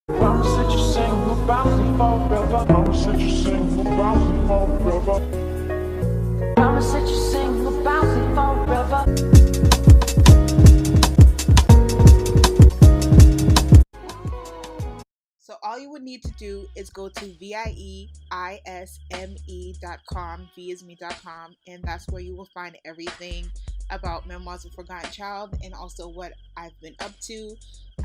Promise that you sing about me forever. Promise that you sing about me forever. Promise that you sing about me forever. So all you would need to do is go to VieIsme.com, vieisme.com, and that's where you will find everything about Memoirs of a Forgotten Child and also what I've been up to.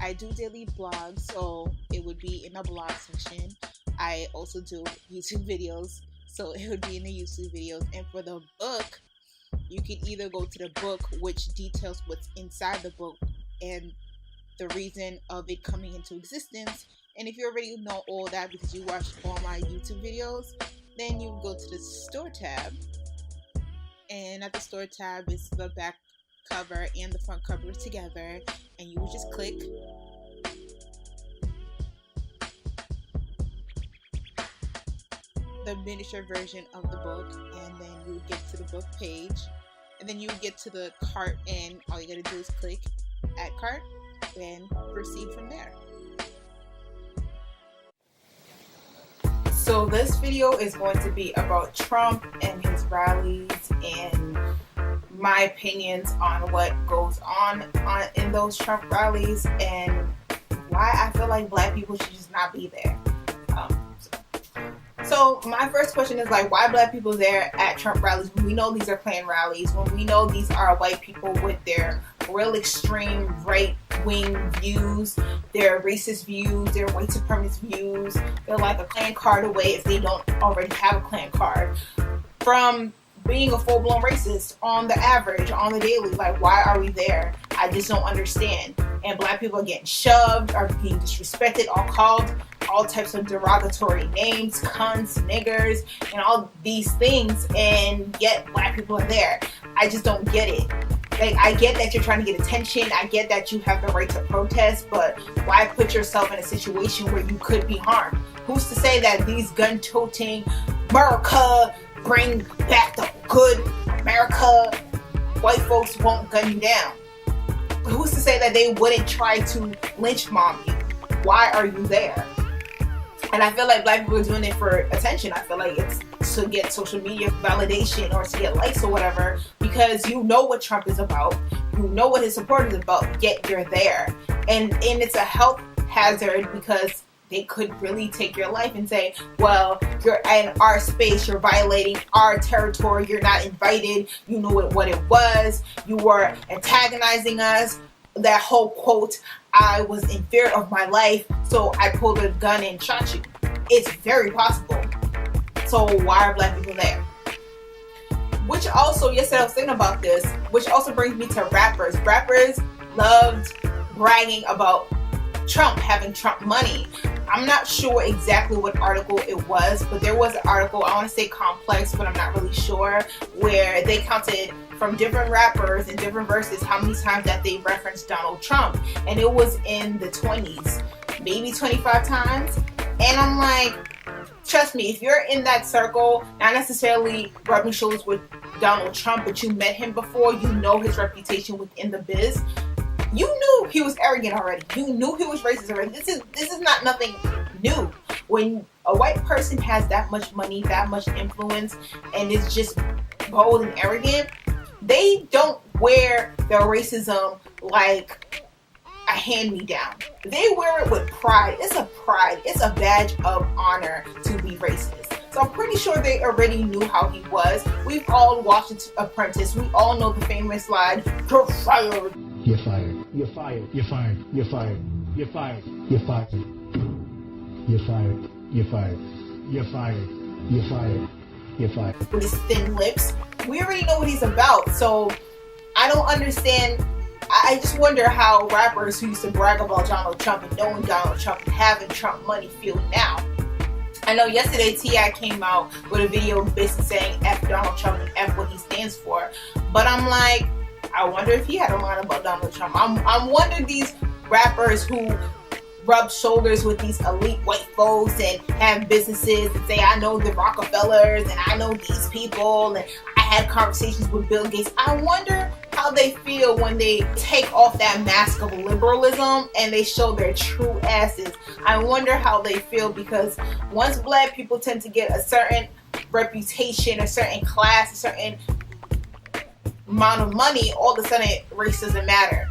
I do daily blogs, so it would be in the blog section. I also do YouTube videos, so it would be in the YouTube videos. And for the book, you can either go to the book, which details what's inside the book and the reason of it coming into existence. And if you already know all that because you watched all my YouTube videos, then you go to the store tab. And at the store tab is the back cover and the front cover together. And you will just click. The miniature version of the book, and then you would get to the book page. And then you would get to the cart, and all you gotta do is click add cart, then proceed from there. So this video is going to be about Trump and his rallies and my opinions on what goes on in those Trump rallies and why I feel like black people should just not be there. So my first question is like, why black people there at Trump rallies when we know these are Klan rallies, when we know these are white people with their real extreme right-wing views, their racist views, their white supremacist views. They're like a Klan card away if they don't already have a Klan card from being a full-blown racist on the average, on the daily. Like, why are we there? I just don't understand. And black people are getting shoved, are being disrespected, all called all types of derogatory names, cunts, niggers, and all these things, and yet black people are there. I just don't get it. Like, I get that you're trying to get attention, I get that you have the right to protest, but why put yourself in a situation where you could be harmed? Who's to say that these gun-toting America, bring back the good America, white folks won't gun you down? Who's to say that they wouldn't try to lynch mob you? Why are you there? And I feel like black people are doing it for attention. I feel like it's to get social media validation or to get likes or whatever, because you know what Trump is about. You know what his support is about, yet you're there. And it's a health hazard because they could really take your life and say, well, you're in our space, you're violating our territory, you're not invited, you knew what it was, you were antagonizing us. That whole quote, I was in fear of my life, so I pulled a gun and shot you. It's very possible. So why are black people there? Which also, yesterday I was thinking about this, which also brings me to rappers. Rappers loved bragging about Trump, having Trump money. I'm not sure exactly what article it was, but there was an article, I want to say Complex, but I'm not really sure, where they counted from different rappers and different verses how many times that they referenced Donald Trump, and it was in the 20s, maybe 25 times. And I'm like, trust me, if you're in that circle, not necessarily rubbing shoulders with Donald Trump, but you met him before, you know his reputation within the biz, you knew he was arrogant already. You knew he was racist already. This is not nothing new. When a white person has that much money, that much influence, and is just bold and arrogant, they don't wear their racism like a hand-me-down. They wear it with pride. It's a pride. It's a badge of honor to be racist. So I'm pretty sure they already knew how he was. We've all watched Apprentice. We all know the famous line, "You're fired. You're fired. You're fired. You're fired. You're fired. You're fired. You're fired. You're fired. You're fired. You're fired. You're fired. You're fired." With his thin lips. We already know what he's about. So I don't understand. I just wonder how rappers who used to brag about Donald Trump and knowing Donald Trump and having Trump money feel now. I know yesterday T.I. came out with a video basically saying F Donald Trump and F what he stands for. But I'm like, I wonder if he had a line about Donald Trump. I'm wondering these rappers who rub shoulders with these elite white folks and have businesses and say, I know the Rockefellers and I know these people and I had conversations with Bill Gates. I wonder how how they feel when they take off that mask of liberalism and they show their true asses. I wonder how they feel, because once black people tend to get a certain reputation, a certain class, a certain amount of money, all of a sudden race doesn't matter.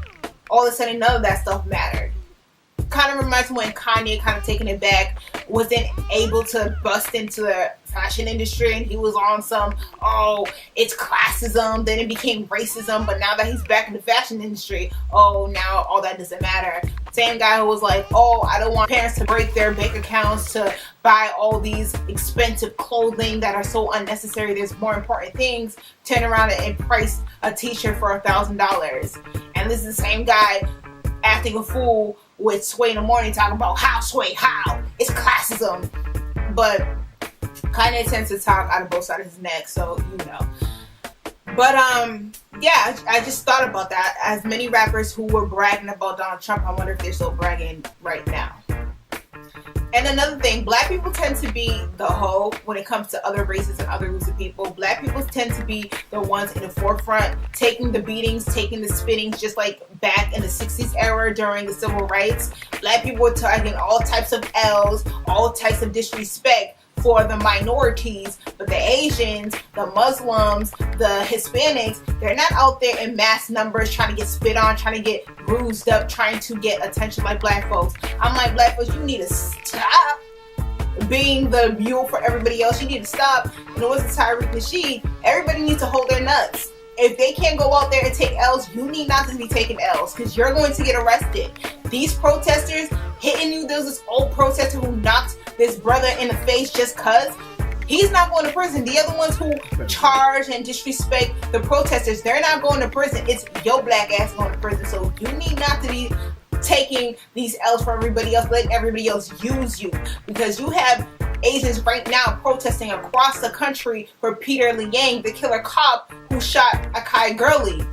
All of a sudden none of that stuff mattered. Kind of reminds me when Kanye, kind of taking it back, wasn't able to bust into the fashion industry, and he was on some, oh, it's classism, then it became racism, but now that he's back in the fashion industry, oh, now all that doesn't matter. Same guy who was like, oh, I don't want parents to break their bank accounts to buy all these expensive clothing that are so unnecessary, there's more important things, turn around and price a t-shirt for $1,000. And this is the same guy acting a fool with Sway in the Morning, talking about how Sway, how it's classism. But Kanye tends to talk out of both sides of his neck, so you know. But yeah, I just thought about that. As many rappers who were bragging about Donald Trump, I wonder if they're still bragging right now. And another thing, black people tend to be the hoe when it comes to other races and other groups of people. Black people tend to be the ones in the forefront, taking the beatings, taking the spittings, just like back in the 60s era during the civil rights. Black people were taking all types of L's, all types of disrespect for the minorities, but the Asians, the Muslims, the Hispanics, they're not out there in mass numbers trying to get spit on, trying to get bruised up, trying to get attention like black folks. I'm like, black folks, you need to stop being the mule for everybody else. You need to stop. And it wasn't Tariq Nasheed. Everybody needs to hold their nuts. If they can't go out there and take L's, you need not to be taking L's, because you're going to get arrested. These protesters hitting you, there's this old protester who knocked this brother in the face just cause. He's not going to prison. The other ones who charge and disrespect the protesters, they're not going to prison. It's your black ass going to prison. So you need not to be taking these L's for everybody else, letting everybody else use you. Because you have Asians right now protesting across the country for Peter Liang, the killer cop who shot Akai Gurley.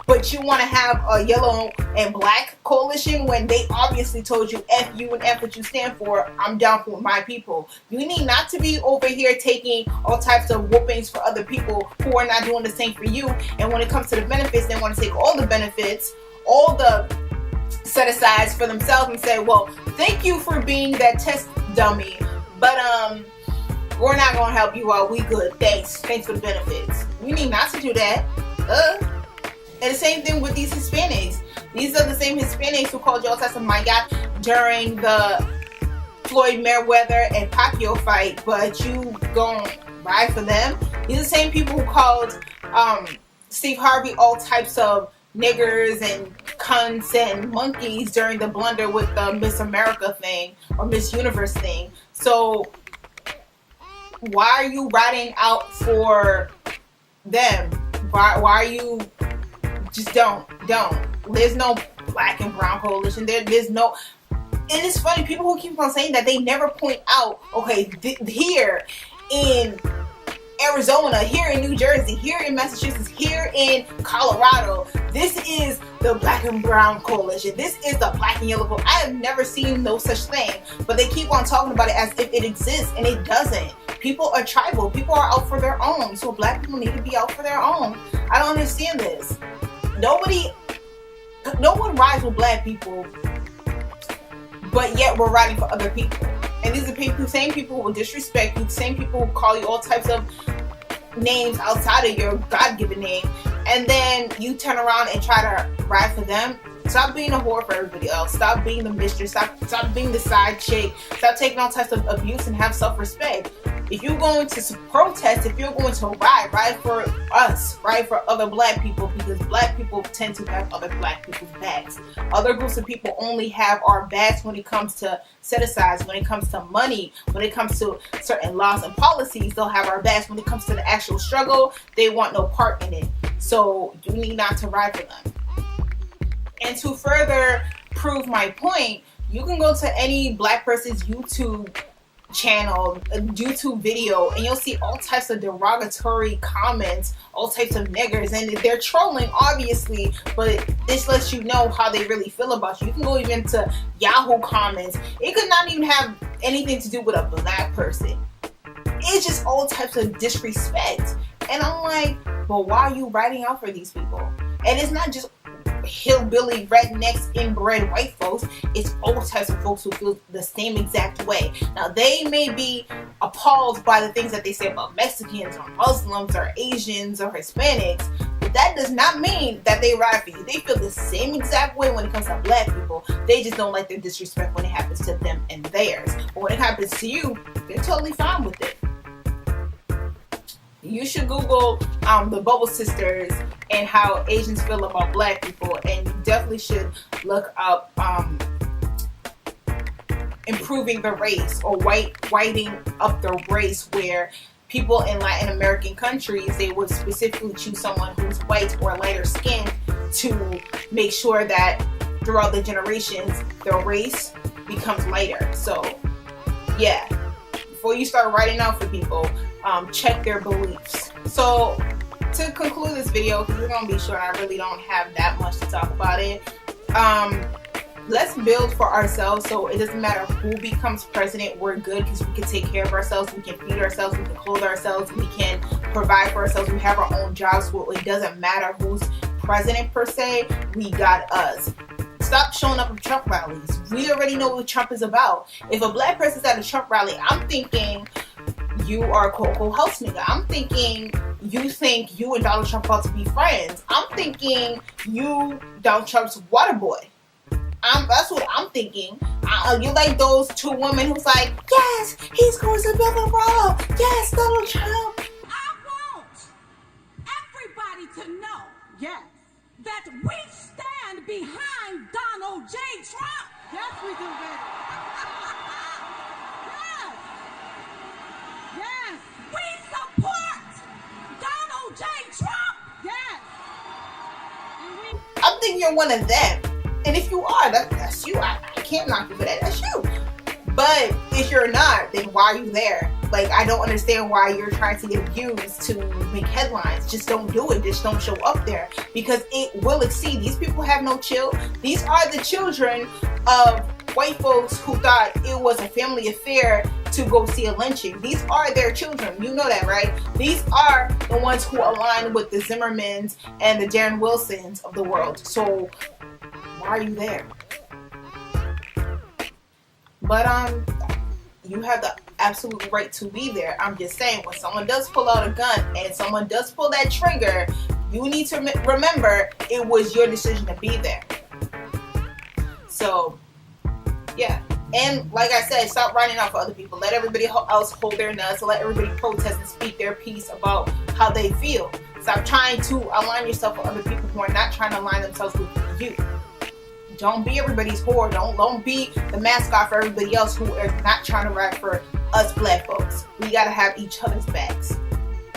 But you want to have a yellow and black coalition when they obviously told you, F you and F what you stand for, I'm down for my people. You need not to be over here taking all types of whoopings for other people who are not doing the same for you. And when it comes to the benefits, they want to take all the benefits, all the set-asides for themselves and say, well, thank you for being that test dummy, but we're not going to help you out. We good. Thanks for the benefits. We need not to do that. And the same thing with these Hispanics. These are the same Hispanics who called you all types of my God during the Floyd Mayweather and Pacquiao fight, but you gon' ride for them. These are the same people who called Steve Harvey all types of niggers and cunts and monkeys during the blunder with the Miss America thing or Miss Universe thing. So why are you riding out for them? Why are you just don't. There's no black and brown coalition. There's no. And it's funny, people who keep on saying that, they never point out, okay, here in Arizona, here in New Jersey, here in Massachusetts, here in Colorado, this is the black and brown coalition. This is the black and yellow coalition. I have never seen no such thing, but they keep on talking about it as if it exists, and it doesn't. People are tribal. People are out for their own. So black people need to be out for their own. I don't understand this. No one rides with black people, but yet we're riding for other people. And these are the same people who will disrespect you, the same people who call you all types of names outside of your God-given name, and then you turn around and try to ride for them. Stop being a whore for everybody else. Stop being the mistress. Stop being the side chick. Stop taking all types of abuse and have self-respect. If you're going to protest, if you're going to ride for us, ride for other black people, because black people tend to have other black people's backs. Other groups of people only have our backs when it comes to set-asides, when it comes to money, when it comes to certain laws and policies. They'll have our backs. When it comes to the actual struggle, they want no part in it. So you need not to ride for them. And to further prove my point, you can go to any black person's YouTube channel, a YouTube video, and you'll see all types of derogatory comments, all types of niggers, and they're trolling obviously, but this lets you know how they really feel about you. You can go even to Yahoo comments. It could not even have anything to do with a black person. It's just all types of disrespect. And I'm like, well, why are you writing out for these people? And it's not just hillbilly, rednecks, inbred white folks. It's all types of folks who feel the same exact way. Now, they may be appalled by the things that they say about Mexicans or Muslims or Asians or Hispanics, but that does not mean that they ride for you. They feel the same exact way when it comes to black people. They just don't like their disrespect when it happens to them and theirs. But when it happens to you, they're totally fine with it. You should Google the Bubble Sisters and how Asians feel about black people, and you definitely should look up improving the race or whiting up the race, where people in Latin American countries, they would specifically choose someone who's white or lighter skinned to make sure that throughout the generations their race becomes lighter. So yeah, before you start writing out for people, check their beliefs. So to conclude this video, because we're going to be short, I really don't have that much to talk about it. Let's build for ourselves, so it doesn't matter who becomes president, we're good because we can take care of ourselves, we can feed ourselves, we can clothe ourselves, we can provide for ourselves, we have our own jobs, so it doesn't matter who's president per se, we got us. Stop showing up at Trump rallies. We already know what Trump is about. If a black person's at a Trump rally, I'm thinking you are a Cocoa House nigga. I'm thinking you think you and Donald Trump ought to be friends. I'm thinking you Donald Trump's water boy. That's what I'm thinking. You like those two women who's like, yes, he's going to build a wall. Yes, Donald Trump. I want everybody to know, yes, that we stand behind Donald J. Trump. Yes, we do, baby. Yes. Yes. We support Donald J. Trump. Yes. I'm thinking you're one of them. And if you are, that's you. I can't knock you for that. That's you. But if you're not, then why are you there? Like, I don't understand why you're trying to get views to make headlines. Just don't do it. Just don't show up there, because it will exceed. These people have no chill. These are the children of white folks who thought it was a family affair to go see a lynching. These are their children. You know that, right? These are the ones who align with the Zimmermans and the Darren Wilsons of the world. So why are you there? But you have the absolute right to be there. I'm just saying, when someone does pull out a gun and someone does pull that trigger, you need to remember it was your decision to be there. So yeah, and like I said, stop writing out for other people. Let everybody else hold their nuts. Let everybody protest and speak their piece about how they feel. Stop trying to align yourself with other people who are not trying to align themselves with you. Don't be everybody's whore. Don't be the mascot for everybody else who is not trying to ride for us black folks. We gotta have each other's backs.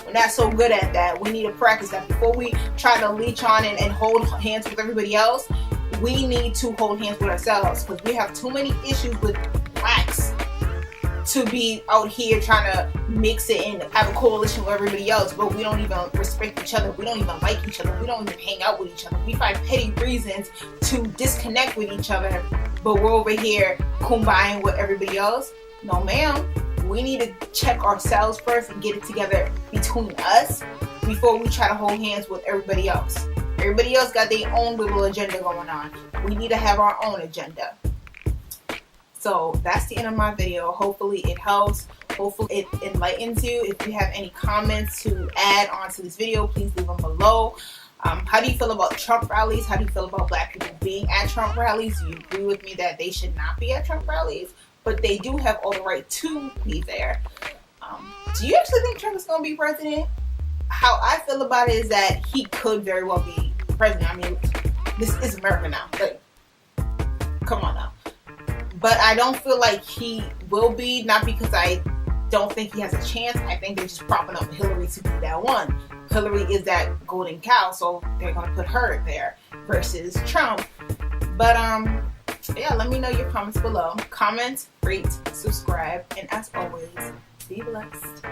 We're not so good at that. We need to practice that. Before we try to leech on and hold hands with everybody else, we need to hold hands with ourselves, because we have too many issues with blacks to be out here trying to mix it and have a coalition with everybody else, but we don't even respect each other. We don't even like each other. We don't even hang out with each other. We find petty reasons to disconnect with each other, but we're over here kumbayaing with everybody else. No, ma'am. We need to check ourselves first and get it together between us before we try to hold hands with everybody else. Everybody else got their own little agenda going on. We need to have our own agenda. So that's the end of my video. Hopefully it helps. Hopefully it enlightens you. If you have any comments to add on to this video, please leave them below. How do you feel about Trump rallies? How do you feel about black people being at Trump rallies? Do you agree with me that they should not be at Trump rallies? But they do have all the right to be there. Do you actually think Trump is going to be president? How I feel about it is that he could very well be president. I mean, this is America now. Like, come on now. But I don't feel like he will be, not because I don't think he has a chance. I think they're just propping up Hillary to be that one. Hillary is that golden cow, so they're going to put her there versus Trump. But yeah, let me know your comments below. Comment, rate, subscribe, and as always, be blessed.